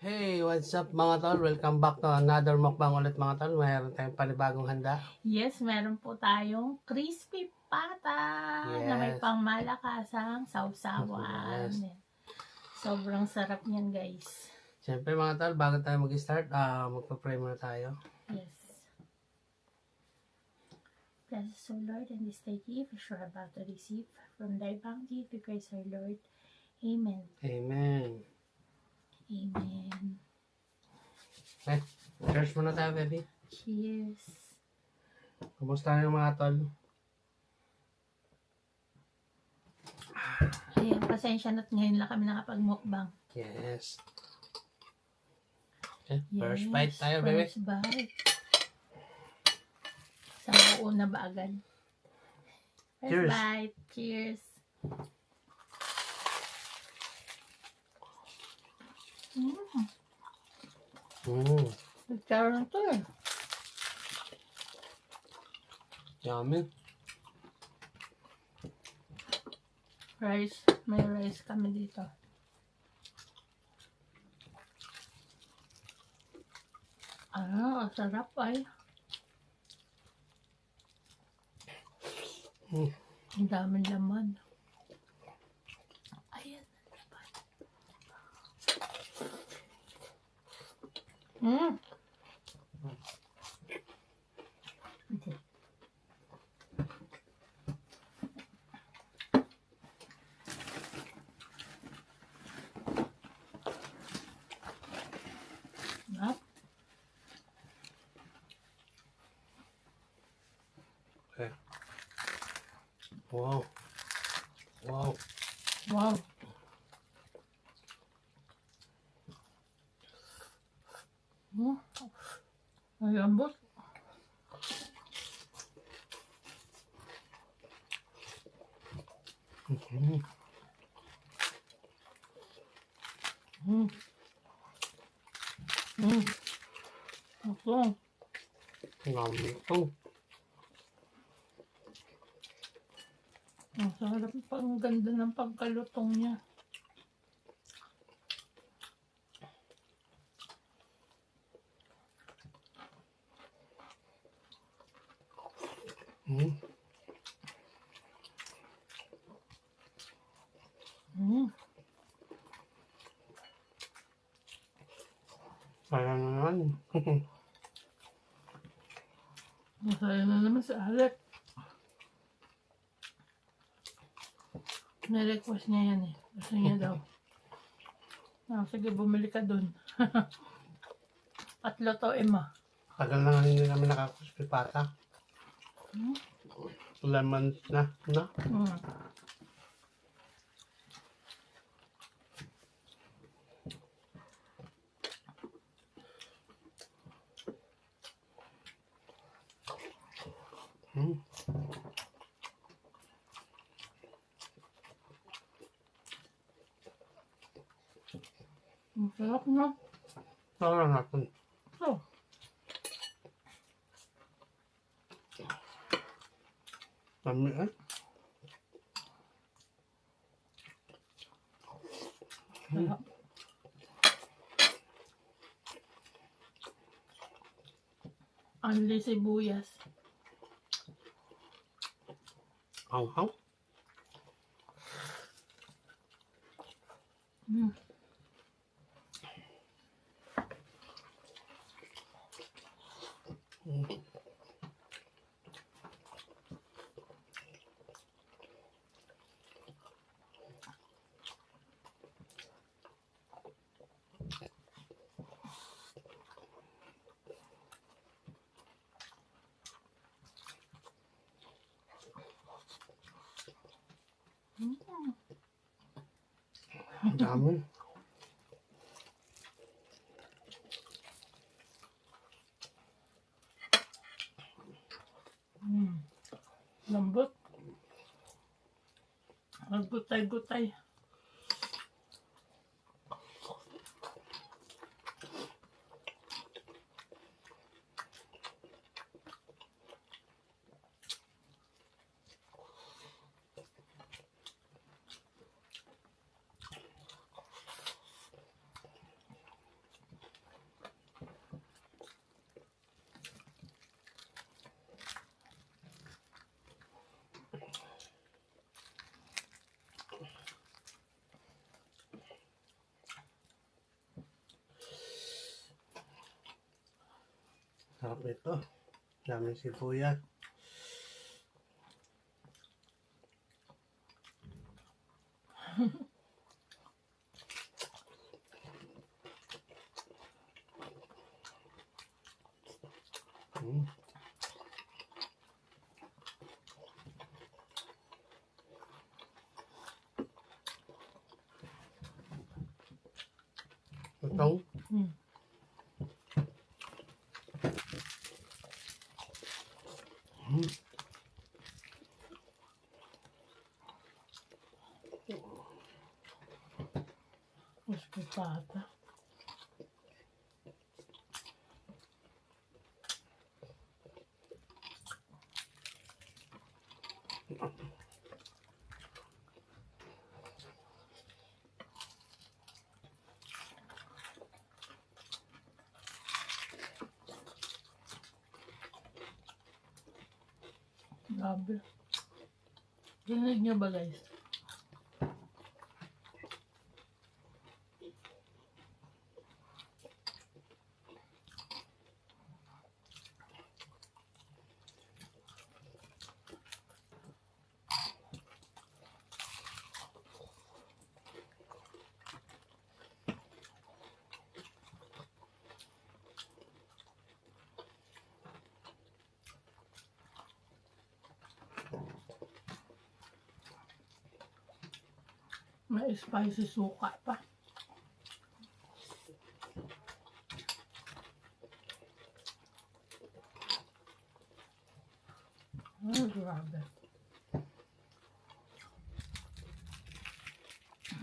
Hey, what's up mga tol? Welcome back to another mukbang ulit mga tol. Mayroon tayong panibagong handa. Yes, meron po tayong crispy pata na may Yes. pangmalakasang sausawan. Yes. Sobrang sarap niyan, guys. Siyempre mga tol, bago tayo mag-start, magpa-pray muna tayo. Yes. Bless us, O Lord, and this day gift which we are about to receive from thy bounty, we praise our Lord. Amen. Amen. Amen. Okay, cheers muna tayo, baby. Cheers. Kumusta yung mga tol? Ayan, pasensya na't ngayon lang kami nakapag-mukbang. Yes. Okay, first bite tayo, baby. First bite. Sa buo na ba agad? First Cheers. bite. Cheers. Nagkaroon to eh. Yummy. Rice. May rice kami dito. Ang sarap ay. Ang daming laman. Ayan. Hindi. Sarap. Okay. Wow. Wow. Wow. Ang lambot. Ako. Yummy ito. Ang sarap. Ang ganda ng pagkalutong niya. Kaya naman. Masaya na naman si Alec. Na-request niya yan eh. Gusto niya daw. Sige, bumili ka dun. At to, Emma. Tagal na nga hindi namin nakakuspi pata. 2 months na, no? Ang sarap na. Tara natin. Oh. Dami eh. Sarap. Only sibuyas. Aw. Ang dami. Lambot. Gutay-gutay. Sarap nito. Daming sibuyas. Mm. Itong Mm. Mas patata. Grabe. Rinig niyo ba guys? May spicy suka pa. Grabe.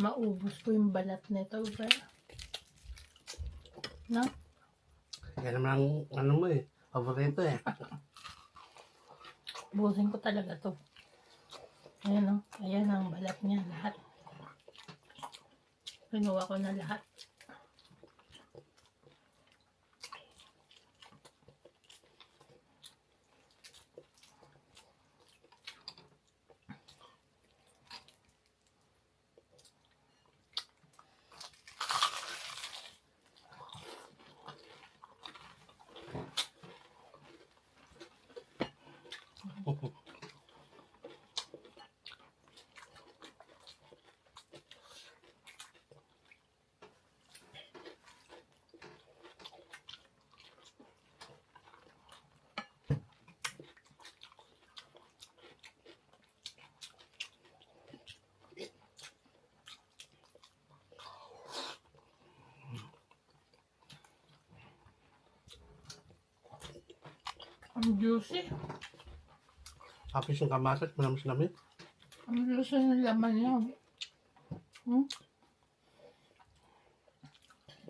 Maubos po yung balat nito. Pero, no? yan naman ang ano mo eh. Paborito eh. Busin ko talaga to. Ayan o. Ayan ang balat niya. Lahat. Pinuha ko na lahat. Ang juicy. Tapos yung kamatis, manamis-namis. Ang juicy ng laman niya. Hmm?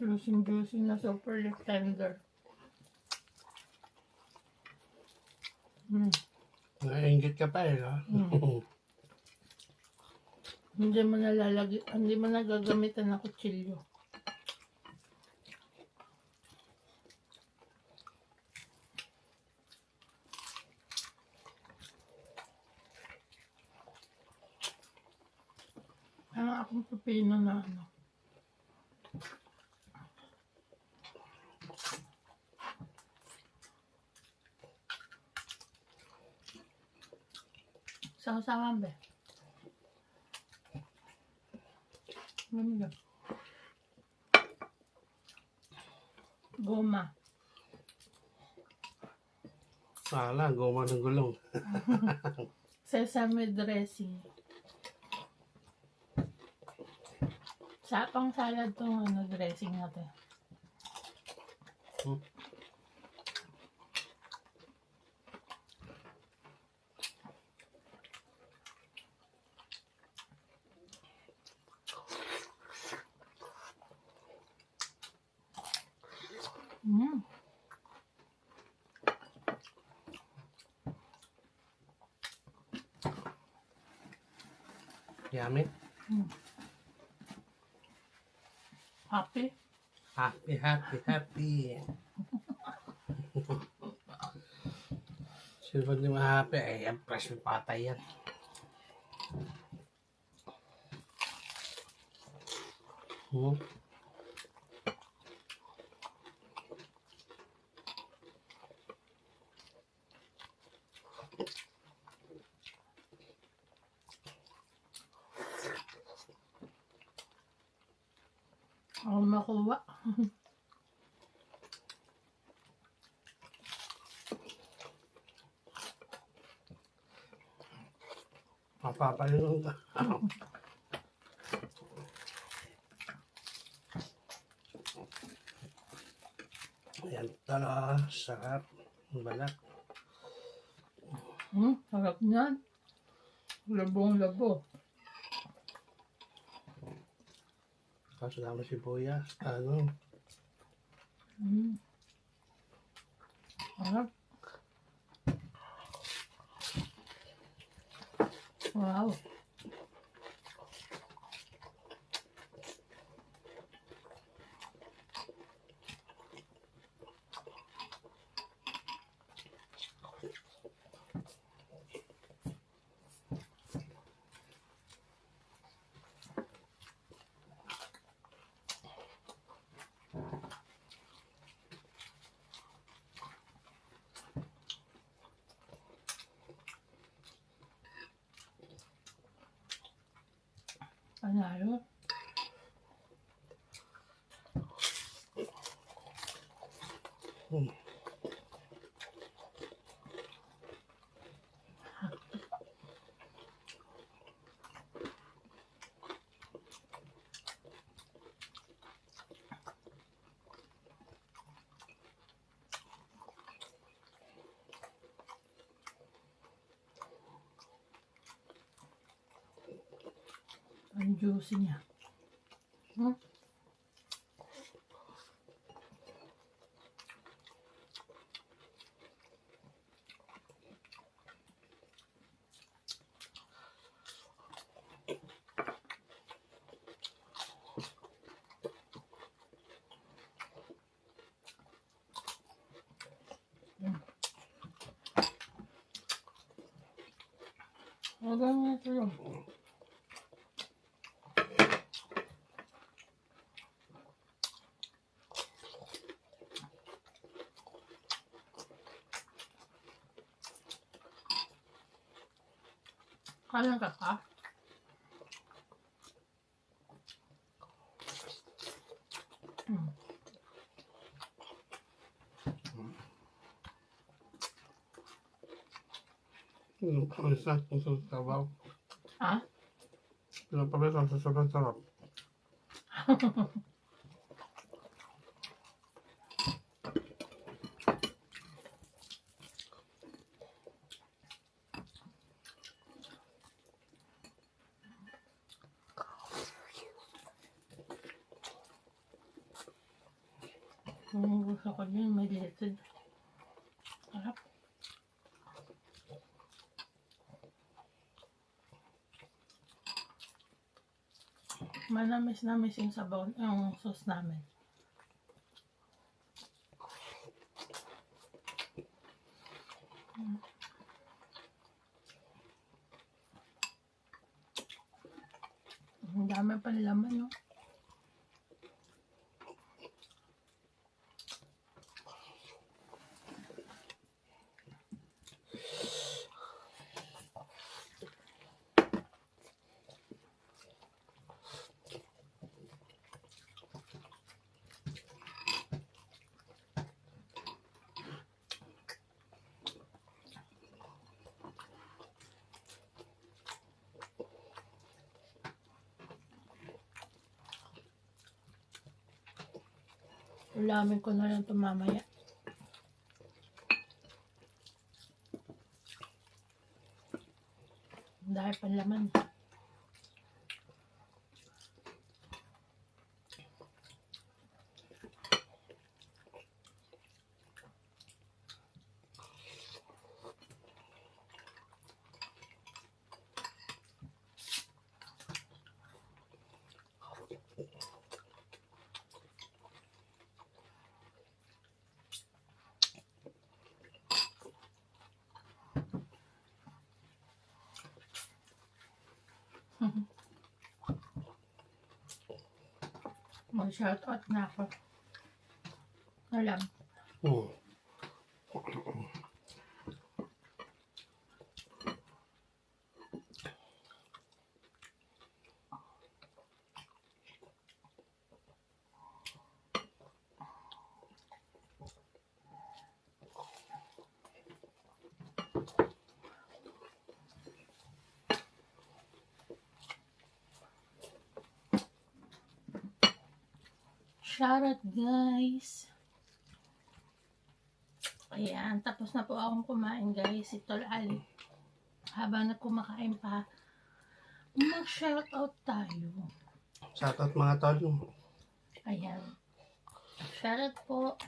Juicy na super tender. Hmm. Naiingit ka pa eh. Ha? Hindi mo nagagamitan ng kutsilyo. Akong pipino na ano. Sawa-sawa ba? Ganda. Goma. Wala, goma ng gulong. Sesame dressing. Sa pang salad tong ano, dressing natin. Yummy. Happy? Happy, happy, happy. Sino ba di ma-happy? Ay, ang fresh may patay yan. nakakuha. Mapapalinom ka. Ayan tala, sarap. Balat. Sarap niyan. Labong-labo. Kasama sibuyas. Ano? Sarap. Wow. Panalo. Ang juicy niya. Hanggang ito yun. Kaya ka ka? Ang sarap ng sasabaw. Ha? Pinapalit ang sobrang sarap. Gusto ko din may litid. Sarap. Manamis-namis yung sabaw, yung sauce namin. Ang dami pa laman, no? Ulamin ko na lang ito mamaya. Dahil panlaman. Mag-shoutout na ako. Alam. Shoutout guys. Ayan, tapos na po akong kumain guys. Si Tol Ali. Habang kumakain pa, mag-shoutout tayo. Shoutout mga tol. Ayan. Shoutout po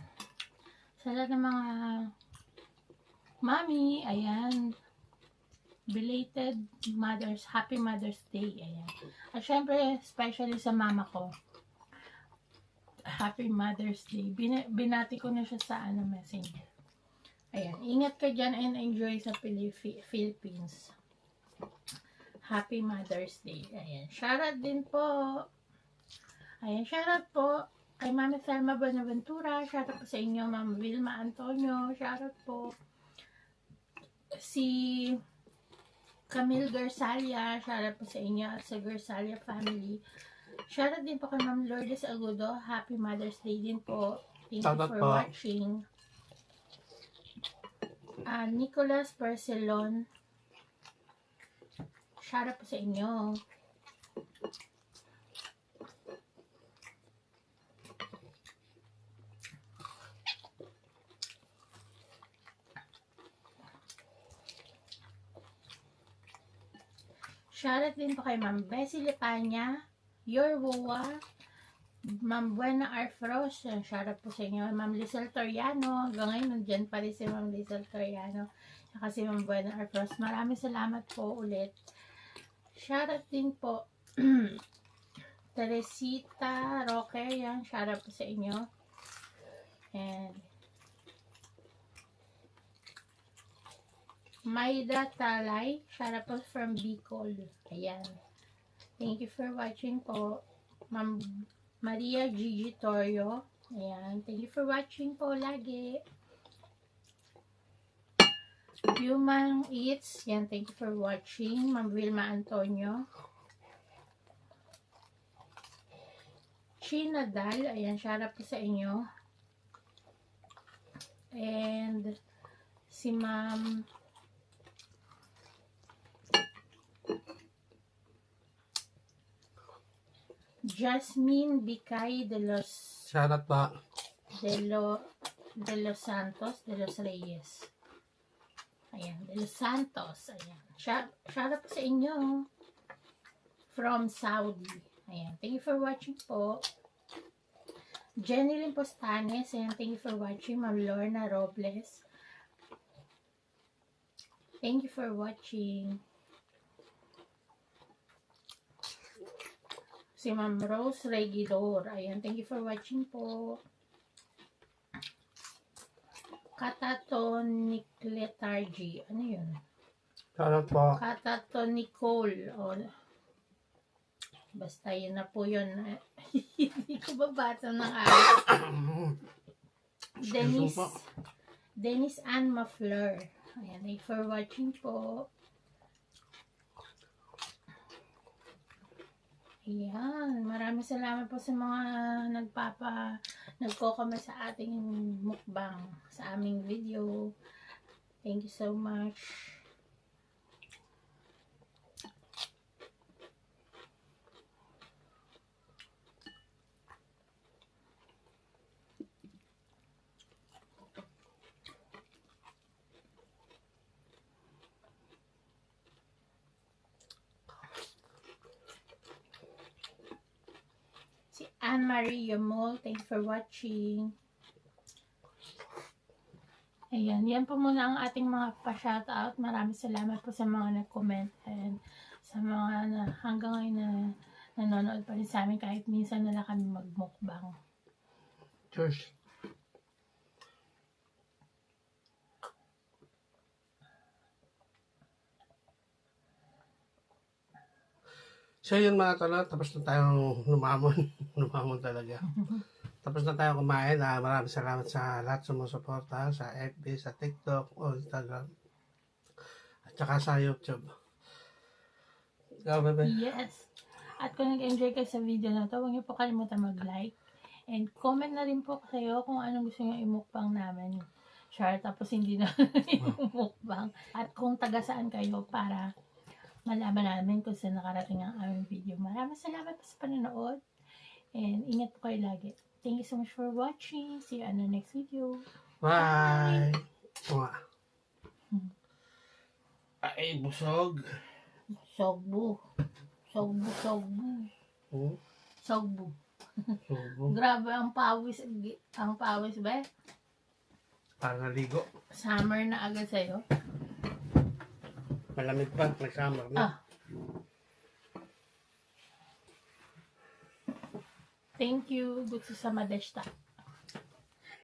sa lahat ng mga mami. Ayan. Belated Happy Mother's Day. Ayan. At syempre, especially sa mama ko. Happy Mother's Day. Binati ko na siya sa messenger. Ayan. Ingat ka dyan and enjoy sa Philippines. Happy Mother's Day. Ayan. Shoutout din po. Ayan. Shoutout po kay Mami Thelma Buenaventura. Shoutout po sa inyo, Ma'am Vilma Antonio. Shoutout po. Si Camille Garsalia. Shoutout po sa inyo at sa Garsalia family. Shoutout din po kay Ma'am Lourdes Agudo. Happy Mother's Day din po. Thank you for watching. Nicholas Percelon. Shoutout po sa inyo. Shoutout din po kay Ma'am Bessie Lepanya, Your Wowa, Ma'am Buena Arfros, shoutout po sa inyo, Ma'am Lizelle Toriano, hanggang ngayon nandyan pa rin si Ma'am Lizelle Toriano, saka si Ma'am Buena Arfros, maraming salamat po ulit. Shoutout din po, Teresita Roque, yan, shoutout po sa inyo, and Maida Talay, shoutout po from Bicol. Ayan. Thank you for watching po. Ma'am Maria Gigi Torio. Ayan. Thank you for watching po lagi. Human Eats. Ayan. Thank you for watching. Ma'am Vilma Antonio. China Dal. Ayan. Shoutout po sa inyo. And si Ma'am Jasmine Bicay de los Shoutout pa. de los Santos, de los Reyes. Ayan, de los Santos. Ayan. Shoutout po sa inyo. From Saudi. Ayan. Thank you for watching po. Jenny Postanes. Ayan. Thank you for watching. Ma'am Lorna Robles. Thank you for watching. Si Ma'am Rose Regidor. Ayan, thank you for watching po. Catatonic-lethargy. Ano yun? Shoutout po. Catatonical. O, basta yun na po yun. Hindi ko babasa ng ayos. Dennis Ann Mafleur. Ayan, thank you for watching po. Ayan, maraming salamat po sa mga nagko-comment sa ating mukbang, sa aming video. Thank you so much. Anne-Marie Yamol, thank you for watching. Ayan, yan po muna ang ating mga pa-shoutout. Maraming salamat po sa mga nag-comment and sa mga hanggang ngayon na nanonood pa rin sa amin kahit minsan na lang kami magmukbang. Cheers. So yun mga tolo, tapos na tayong lumamon. Lumamon talaga. Tapos na tayo kumain. Maraming salamat sa lahat sumusuporta sa FB, sa TikTok, o Instagram, at saka sa YouTube. Ikaw, bebe? Yes. At kung nag-enjoy kayo sa video na to, huwag niyo po kalimutan mag-like. And comment na rin po kayo kung anong gusto niyo imukbang namin. Sure, tapos hindi na imukbang. At kung taga saan kayo para malaman namin kung saan nakarating ang aming video. Maraming salamat po sa panonood. And ingat po kayo lagi. Thank you so much for watching. See you on the next video. Bye! Mga. Ay, busog. Sogbu. Sogbu, sogbu. Hmm? Sogbu. Subo. Grabe ang pawis. Ang pawis ba? Parang naligo. Summer na agad sa'yo. Malamig pa. Nag-summer na. Ah. Thank you. Gutsu sama deshita.